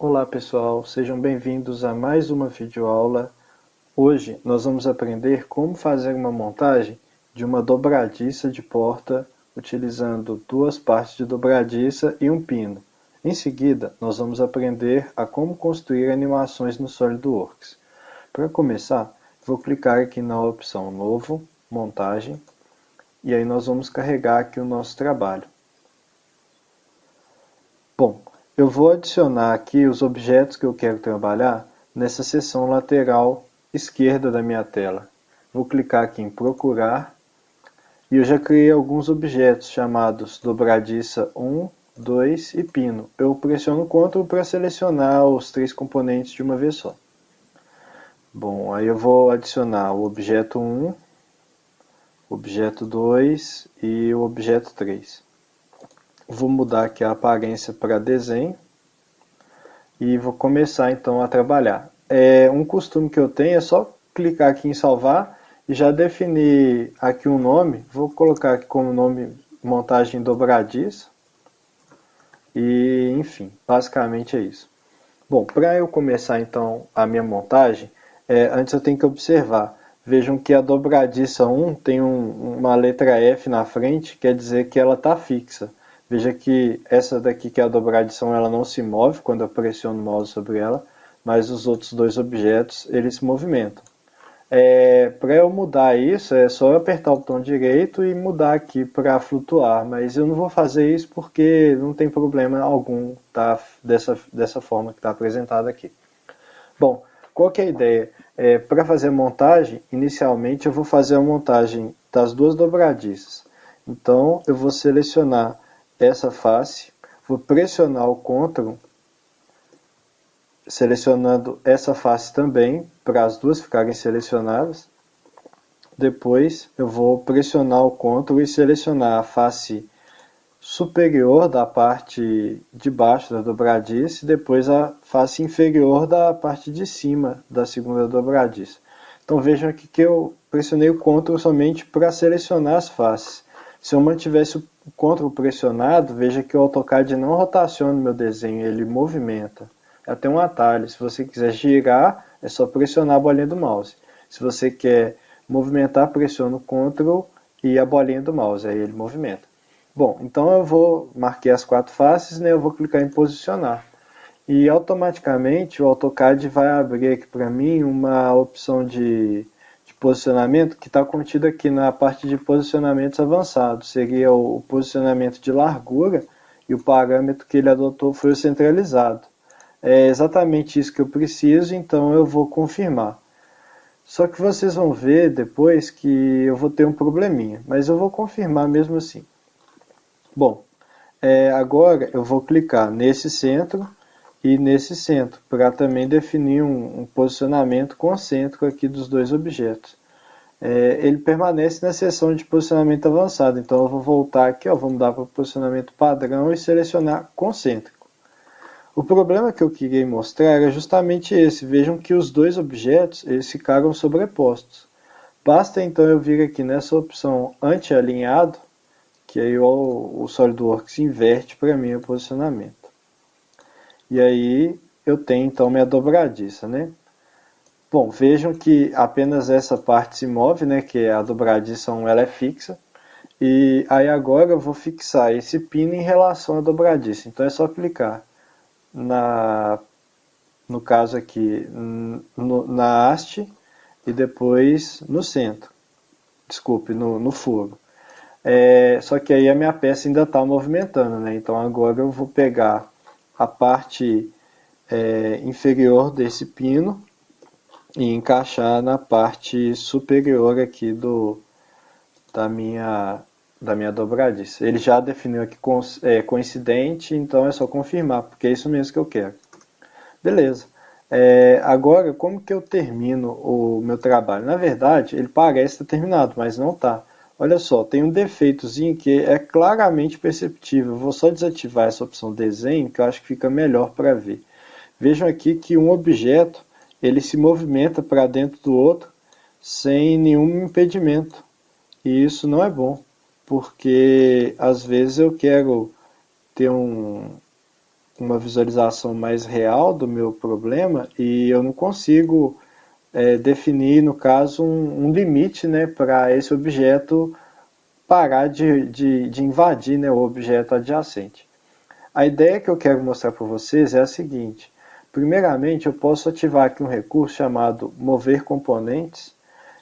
Olá pessoal, sejam bem-vindos a mais uma videoaula. Hoje nós vamos aprender como fazer uma montagem de uma dobradiça de porta utilizando duas partes de dobradiça e um pino. Em seguida, nós vamos aprender a como construir animações no SolidWorks. Para começar, vou clicar aqui na opção Novo, Montagem, e aí nós vamos carregar aqui o nosso trabalho. Bom, eu vou adicionar aqui os objetos que eu quero trabalhar nessa seção lateral esquerda da minha tela. Vou clicar aqui em procurar e eu já criei alguns objetos chamados dobradiça 1, 2 e pino. Eu pressiono Ctrl para selecionar os três componentes de uma vez só. Bom, aí eu vou adicionar o objeto 1, o objeto 2 e o objeto 3. Vou mudar aqui a aparência para desenho e vou começar então a trabalhar. Um costume que eu tenho é só clicar aqui em salvar e já definir aqui um nome. Vou colocar aqui como nome montagem dobradiça. E enfim, basicamente é isso. Bom, para eu começar então a minha montagem, antes eu tenho que observar. Vejam que a dobradiça 1 tem uma letra F na frente, quer dizer que ela está fixa. Veja que essa daqui, que é a dobradiça 1, ela não se move quando eu pressiono o mouse sobre ela, mas os outros dois objetos, eles se movimentam. Para eu mudar isso, é só eu apertar o botão direito e mudar aqui para flutuar, mas eu não vou fazer isso porque não tem problema algum tá, dessa forma que está apresentado aqui. Bom, qual que é a ideia? Para fazer a montagem, inicialmente eu vou fazer a montagem das duas dobradiças. Então eu vou selecionar essa face, vou pressionar o Ctrl, selecionando essa face também, para as duas ficarem selecionadas. Depois eu vou pressionar o Ctrl e selecionar a face superior da parte de baixo da dobradiça e depois a face inferior da parte de cima da segunda dobradiça. Então vejam aqui que eu pressionei o Ctrl somente para selecionar as faces. Se eu mantivesse o Ctrl pressionado, veja que o AutoCAD não rotaciona o meu desenho, ele movimenta. Até um atalho, se você quiser girar, é só pressionar a bolinha do mouse. Se você quer movimentar, pressiona o Ctrl e a bolinha do mouse, aí ele movimenta. Bom, então eu marquei as quatro faces, né, eu vou clicar em posicionar. E automaticamente o AutoCAD vai abrir aqui para mim uma opção de posicionamento que está contida aqui na parte de posicionamentos avançados. Seria o posicionamento de largura e o parâmetro que ele adotou foi o centralizado. É exatamente isso que eu preciso, então eu vou confirmar. Só que vocês vão ver depois que eu vou ter um probleminha, mas eu vou confirmar mesmo assim. Bom, agora eu vou clicar nesse centro e nesse centro, para também definir um posicionamento concêntrico aqui dos dois objetos. Ele permanece na seção de posicionamento avançado, então eu vou voltar aqui, ó, vou mudar para o posicionamento padrão e selecionar concêntrico. O problema que eu queria mostrar era justamente esse. Vejam que os dois objetos eles ficaram sobrepostos. Basta então eu vir aqui nessa opção anti-alinhado, que aí o SolidWorks inverte para mim o posicionamento. E aí eu tenho então minha dobradiça, né? Bom, vejam que apenas essa parte se move, né? Que a dobradiça 1 ela é fixa. E aí agora eu vou fixar esse pino em relação à dobradiça. Então é só clicar no caso aqui, na haste e depois no centro. Desculpe, no furo. Só que aí a minha peça ainda está movimentando, né? Então agora eu vou pegar a parte inferior desse pino e encaixar na parte superior aqui da minha dobradiça. Ele já definiu aqui coincidente, então é só confirmar, porque é isso mesmo que eu quero. Beleza. Agora, como que eu termino o meu trabalho? Na verdade, ele parece estar terminado, mas não está. Olha só, tem um defeitozinho que é claramente perceptível. Eu vou só desativar essa opção desenho, que eu acho que fica melhor para ver. Vejam aqui que um objeto ele se movimenta para dentro do outro sem nenhum impedimento. E isso não é bom, porque às vezes eu quero ter uma visualização mais real do meu problema e eu não consigo definir, no caso, um limite, né, para esse objeto parar de invadir, né, o objeto adjacente. A ideia que eu quero mostrar para vocês é a seguinte. Primeiramente, eu posso ativar aqui um recurso chamado mover componentes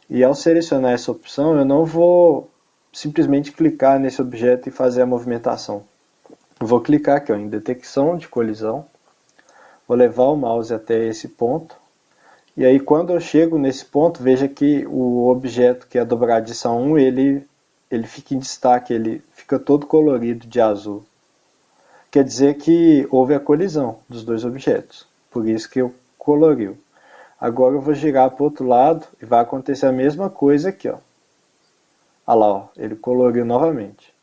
e ao selecionar essa opção, eu não vou simplesmente clicar nesse objeto e fazer a movimentação. Eu vou clicar aqui ó, em detecção de colisão, vou levar o mouse até esse ponto, e aí quando eu chego nesse ponto, veja que o objeto que é a dobradiça 1, ele fica em destaque, ele fica todo colorido de azul. Quer dizer que houve a colisão dos dois objetos, por isso que eu coloriu. Agora eu vou girar para o outro lado e vai acontecer a mesma coisa aqui. Ó. Olha lá, ó, ele coloriu novamente.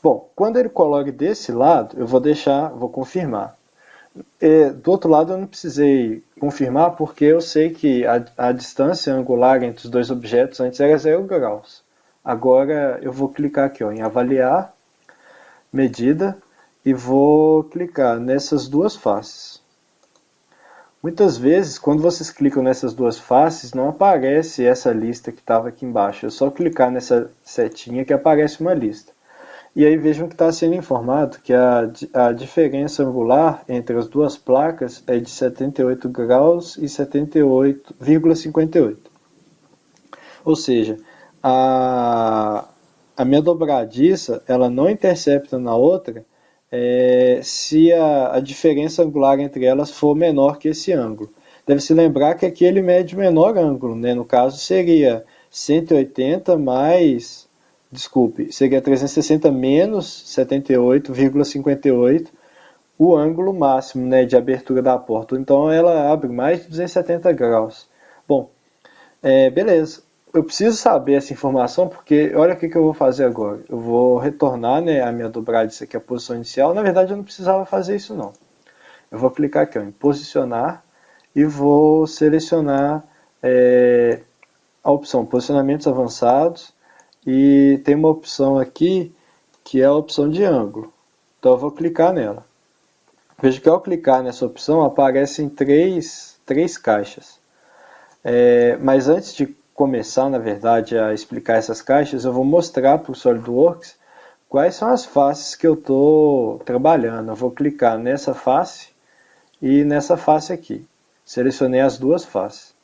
Bom, quando ele colore desse lado, eu vou deixar, vou confirmar. Do outro lado eu não precisei confirmar porque eu sei que a distância angular entre os dois objetos antes era 0 graus. Agora eu vou clicar aqui ó, em avaliar, medida, e vou clicar nessas duas faces. Muitas vezes, quando vocês clicam nessas duas faces, não aparece essa lista que estava aqui embaixo. É só clicar nessa setinha que aparece uma lista. E aí vejam que está sendo informado que a diferença angular entre as duas placas é de 78 graus e 78,58. Ou seja, a minha dobradiça ela não intercepta na outra se a diferença angular entre elas for menor que esse ângulo. Deve-se lembrar que aqui ele mede o menor ângulo, né? No caso seria 180 mais, desculpe, seria 360 menos 78,58, o ângulo máximo, né, de abertura da porta. Então ela abre mais de 270 graus. Bom, beleza. Eu preciso saber essa informação porque olha o que eu vou fazer agora. Eu vou retornar, né, a minha dobradiça aqui à posição inicial. Na verdade eu não precisava fazer isso não. Eu vou clicar aqui ó, em posicionar e vou selecionar a opção posicionamentos avançados e tem uma opção aqui que é a opção de ângulo. Então eu vou clicar nela. Veja que ao clicar nessa opção aparecem três caixas. Mas antes de começar, na verdade, a explicar essas caixas, eu vou mostrar para o SolidWorks quais são as faces que eu estou trabalhando. Eu vou clicar nessa face e nessa face aqui. Selecionei as duas faces.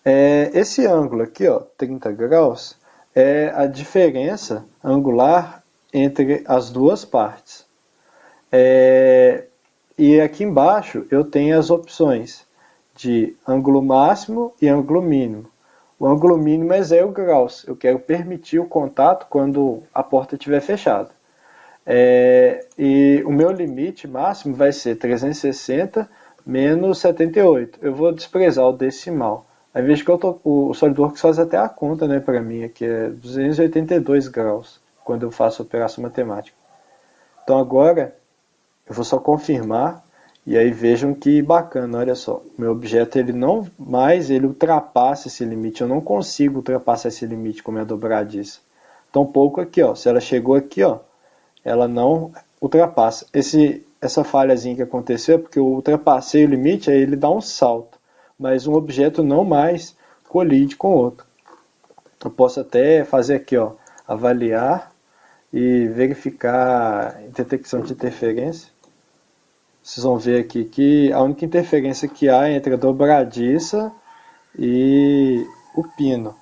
Esse ângulo aqui, ó, 30 graus, é a diferença angular entre as duas partes. E aqui embaixo eu tenho as opções de ângulo máximo e ângulo mínimo. O ângulo mínimo é 0 graus. Eu quero permitir o contato quando a porta estiver fechada. E o meu limite máximo vai ser 360 menos 78. Eu vou desprezar o decimal. Aí vejo que o SolidWorks faz até a conta, né, para mim, que é 282 graus, quando eu faço a operação matemática. Então agora eu vou só confirmar e aí vejam que bacana, olha só, meu objeto ele não mais ele ultrapassa esse limite, eu não consigo ultrapassar esse limite com a minha dobradiça. Tampouco aqui, ó, se ela chegou aqui, ó, ela não ultrapassa. Essa falhazinha que aconteceu é porque eu ultrapassei o limite, aí ele dá um salto, mas um objeto não mais colide com o outro. Eu posso até fazer aqui, ó, avaliar e verificar detecção de interferência. Vocês vão ver aqui que a única interferência que há é entre a dobradiça e o pino.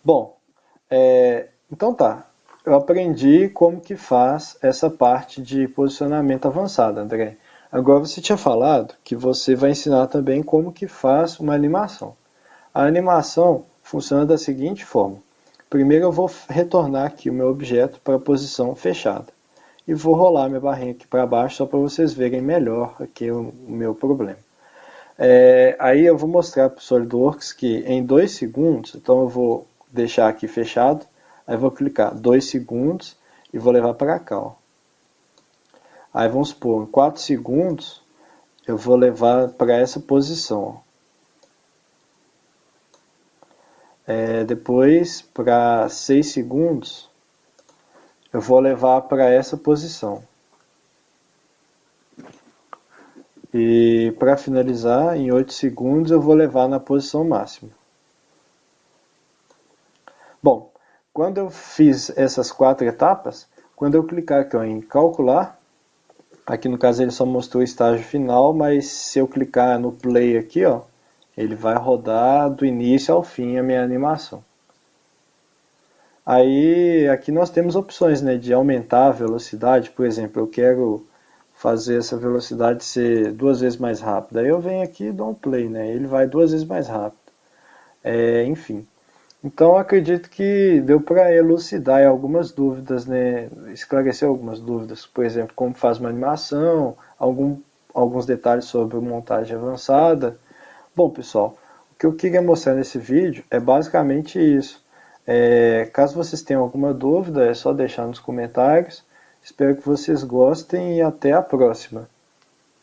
Bom, então tá. Eu aprendi como que faz essa parte de posicionamento avançado, André. Agora você tinha falado que você vai ensinar também como que faz uma animação. A animação funciona da seguinte forma. Primeiro eu vou retornar aqui o meu objeto para a posição fechada. E vou rolar minha barrinha aqui para baixo só para vocês verem melhor aqui o meu problema. Aí eu vou mostrar para o SolidWorks que em 2 segundos, então eu vou deixar aqui fechado, aí vou clicar 2 segundos e vou levar para cá. Ó. Aí vamos supor, em 4 segundos eu vou levar para essa posição. Depois, para 6 segundos, eu vou levar para essa posição. E para finalizar, em 8 segundos eu vou levar na posição máxima. Bom, quando eu fiz essas 4 etapas, quando eu clicar aqui em calcular, aqui no caso ele só mostrou o estágio final, mas se eu clicar no play aqui, ó, ele vai rodar do início ao fim a minha animação. Aí aqui nós temos opções, né, de aumentar a velocidade, por exemplo, eu quero fazer essa velocidade ser 2 vezes mais rápida. Aí eu venho aqui e dou um play, né, ele vai 2 vezes mais rápido. Enfim. Então acredito que deu para elucidar algumas dúvidas, né, esclarecer algumas dúvidas, por exemplo, como faz uma animação, alguns detalhes sobre montagem avançada. Bom, pessoal, o que eu queria mostrar nesse vídeo é basicamente isso. Caso vocês tenham alguma dúvida, é só deixar nos comentários. Espero que vocês gostem e até a próxima.